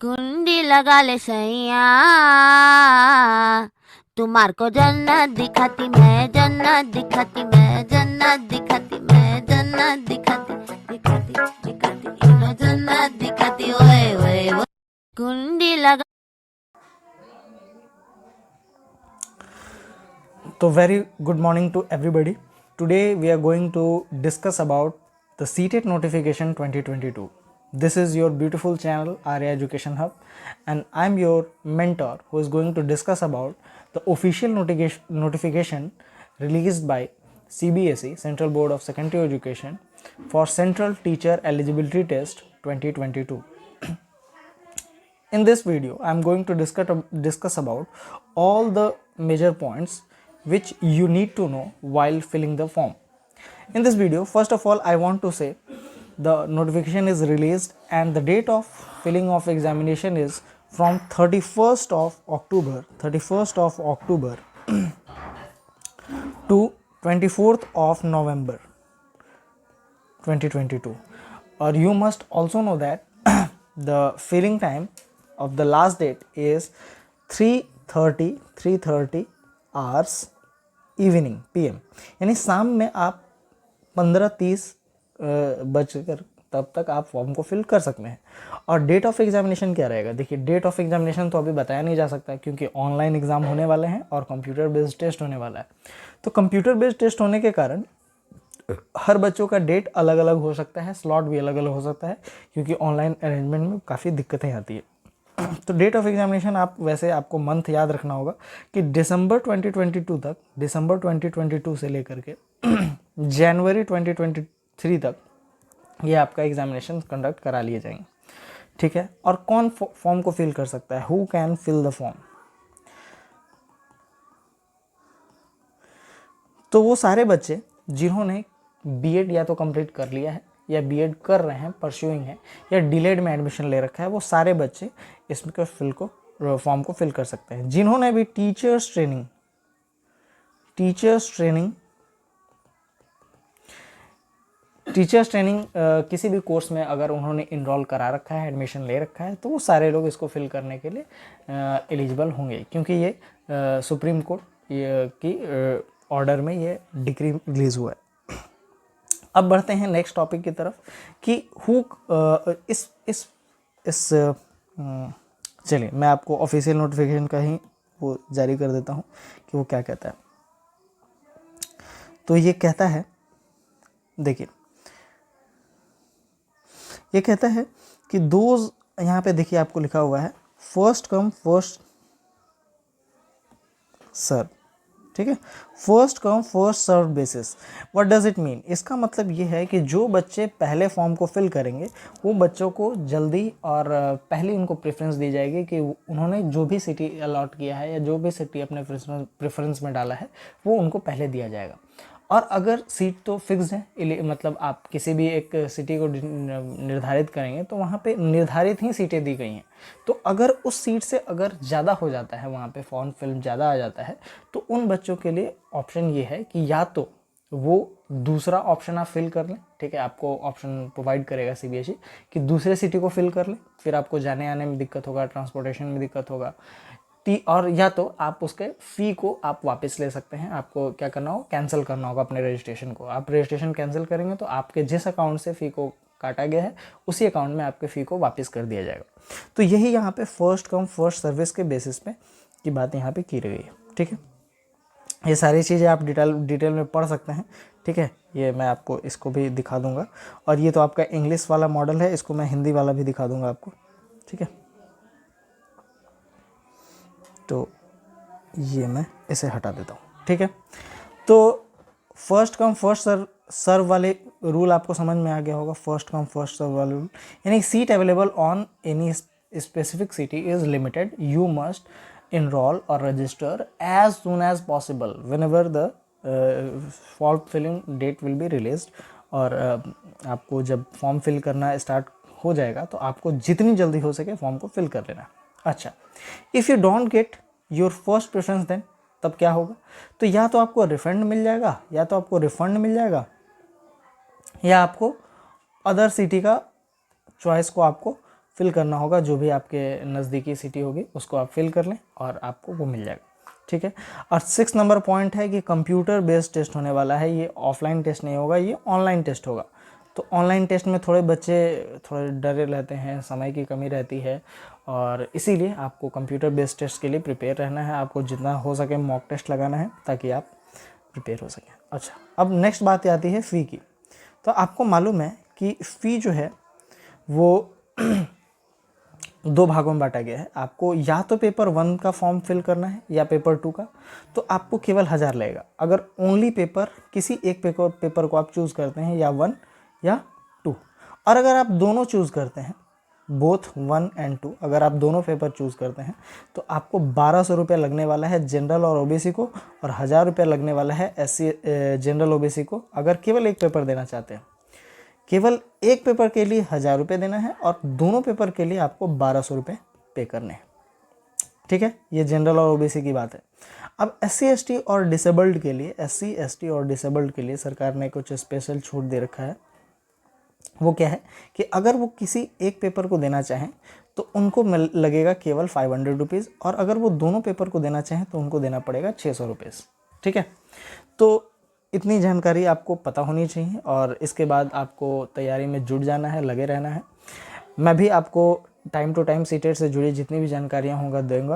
कुंडी लगा ले सैया, तुम्हार को जन्नत दिखाती मैं, जन्नत दिखाती मैं, जन्नत दिखाती मैं, जन्नत दिखाती दिखाती दिखाती इनो जन्नत दिखाती, ओए ओए ओए कुंडी लगा। So very good morning to everybody. Today we are going to discuss about the CTET notification 2022. This is your beautiful channel Arya Education Hub, and I'm your mentor who is going to discuss about the official notification released by CBSE, Central Board of Secondary Education, for Central Teacher Eligibility Test 2022. In this video I am going to discuss about all the major points which you need to know while filling the form. In this video, first of all, I want to say the notification is released and the date of filling of examination is from 31st of October to 24th of November 2022. Or you must also know that the filling time of the last date is 3:30 hours evening PM, यानी शाम में आप 15:30 बजकर तब तक आप form को fill कर सकते हैं। और डेट ऑफ एग्जामिनेशन क्या रहेगा? देखिए, डेट ऑफ एग्जामिनेशन तो अभी बताया नहीं जा सकता क्योंकि ऑनलाइन एग्ज़ाम होने वाले हैं और कंप्यूटर बेस्ड टेस्ट होने वाला है। तो कंप्यूटर बेस्ड टेस्ट होने के कारण हर बच्चों का डेट अलग अलग हो सकता है, स्लॉट भी अलग अलग हो सकता है क्योंकि ऑनलाइन अरेंजमेंट में काफ़ी दिक्कतें आती है। तो डेट ऑफ एग्जामिनेशन आप वैसे आपको मंथ याद रखना होगा कि दिसंबर 2022 से लेकर के जनवरी 2023 तक ये आपका एग्जामिनेशन कंडक्ट करा लिए जाएंगे, ठीक है। और कौन फॉर्म को फिल कर सकता है? Who can fill the form? तो वो सारे बच्चे जिन्होंने बीएड या तो कंप्लीट कर लिया है या बीएड कर रहे हैं, परस्यूइंग है, या डिलेड में एडमिशन ले रखा है, वो सारे बच्चे इसमें फॉर्म को फिल कर सकते हैं। जिन्होंने भी टीचर्स ट्रेनिंग किसी भी कोर्स में अगर उन्होंने इनरोल करा रखा है, एडमिशन ले रखा है, तो वो सारे लोग इसको फिल करने के लिए एलिजिबल होंगे क्योंकि ये सुप्रीम कोर्ट की ऑर्डर में ये डिक्री रिलीज हुआ है। अब बढ़ते हैं नेक्स्ट टॉपिक की तरफ कि चलिए मैं आपको ऑफिशियल नोटिफिकेशन का ही वो जारी कर देता हूँ कि वो क्या कहता है। तो ये कहता है, देखिए ये कहता है कि दोज, यहाँ पे देखिए आपको लिखा हुआ है फर्स्ट कम फर्स्ट सर्व, ठीक है, first come first serve basis. What does it mean? इसका मतलब ये है कि जो बच्चे पहले फॉर्म को फिल करेंगे वो बच्चों को जल्दी और पहले उनको प्रेफरेंस दी जाएगी कि उन्होंने जो भी सिटी अलॉट किया है या जो भी सिटी अपने प्रेफरेंस में डाला है वो उनको पहले दिया जाएगा। और अगर सीट तो फिक्स है, मतलब आप किसी भी एक सिटी को निर्धारित करेंगे तो वहाँ पे निर्धारित ही सीटें दी गई हैं। तो अगर उस सीट से अगर ज़्यादा हो जाता है, वहाँ पे फॉर्म फिल ज़्यादा आ जाता है, तो उन बच्चों के लिए ऑप्शन ये है कि या तो वो दूसरा ऑप्शन आप फिल कर लें, ठीक है, आपको ऑप्शन प्रोवाइड करेगा CBSE कि दूसरे सिटी को फिल कर लें, फिर आपको जाने आने में दिक्कत होगा, ट्रांसपोर्टेशन में दिक्कत होगा, और या तो आप उसके फ़ी को आप वापस ले सकते हैं। आपको क्या करना होगा? कैंसिल करना होगा अपने रजिस्ट्रेशन को। आप रजिस्ट्रेशन कैंसिल करेंगे तो आपके जिस अकाउंट से फ़ी को काटा गया है उसी अकाउंट में आपके फ़ी को वापस कर दिया जाएगा। तो यही यहाँ पे फर्स्ट कम फर्स्ट सर्विस के बेसिस पे की बात यहाँ पे की गई है, ठीक है। ये सारी चीज़ें आप डिटेल में पढ़ सकते हैं, ठीक है। ये मैं आपको इसको भी दिखा दूँगा, और ये तो आपका इंग्लिश वाला मॉडल है, इसको मैं हिंदी वाला भी दिखा दूँगा आपको, ठीक है। तो ये मैं इसे हटा देता हूँ, ठीक है। तो फर्स्ट कम फर्स्ट सर्व वाले रूल आपको समझ में आ गया होगा। फर्स्ट कम फर्स्ट सर्व वाले रूल यानी seat available on any specific city is limited, you must enroll और register as soon as possible whenever the form filling date will be released. और आपको जब फॉर्म फिल करना स्टार्ट हो जाएगा तो आपको जितनी जल्दी हो सके फॉर्म को फिल कर लेना। अच्छा, if you don't get your first preference then तब क्या होगा? तो या तो आपको रिफंड मिल जाएगा, या आपको अदर सिटी का चॉइस को आपको फिल करना होगा, जो भी आपके नज़दीकी सिटी होगी उसको आप फिल कर लें और आपको वो मिल जाएगा, ठीक है। और 6 नंबर पॉइंट है कि कंप्यूटर बेस्ड टेस्ट होने वाला है, ये ऑफलाइन टेस्ट नहीं होगा, ये ऑनलाइन टेस्ट होगा। तो ऑनलाइन टेस्ट में थोड़े बच्चे थोड़े डरे रहते हैं, समय की कमी रहती है, और इसीलिए आपको कंप्यूटर बेस्ड टेस्ट के लिए प्रिपेयर रहना है, आपको जितना हो सके मॉक टेस्ट लगाना है ताकि आप प्रिपेयर हो सकें। अच्छा, अब नेक्स्ट बात आती है फ़ी की। तो आपको मालूम है कि फ़ी जो है वो 2 भागों में बांटा गया है। आपको या तो पेपर 1 का फॉर्म फिल करना है या पेपर 2 का, तो आपको केवल 1000 लगेगा। अगर ओनली किसी एक पेपर को आप चूज़ करते हैं, या 1 या 2, और अगर आप दोनों चूज़ करते हैं, बोथ 1 एंड 2, अगर आप दोनों पेपर चूज़ करते हैं तो आपको 1200 रुपये लगने वाला है जनरल और ओबीसी को, और 1000 रुपये लगने वाला है एससी जनरल ओबीसी को, अगर केवल एक पेपर देना चाहते हैं। केवल एक पेपर के लिए 1000 रुपये देना है और दोनों पेपर के लिए आपको 1200 रुपये पे करने हैं, ठीक है। ये जनरल और ओबीसी की बात है। अब SC ST और डिसेबल्ड के लिए, SC ST और डिसेबल्ड के लिए सरकार ने कुछ स्पेशल छूट दे रखा है। वो क्या है कि अगर वो किसी एक पेपर को देना चाहें तो उनको लगेगा केवल 500 रुपीज़, और अगर वो दोनों पेपर को देना चाहें तो उनको देना पड़ेगा 600 रुपीज़, ठीक है। तो इतनी जानकारी आपको पता होनी चाहिए, और इसके बाद आपको तैयारी में जुट जाना है, लगे रहना है। मैं भी आपको टाइम टू टाइम सीटेट से जुड़ी जितनी भी जानकारियाँ होंगी दूंगा।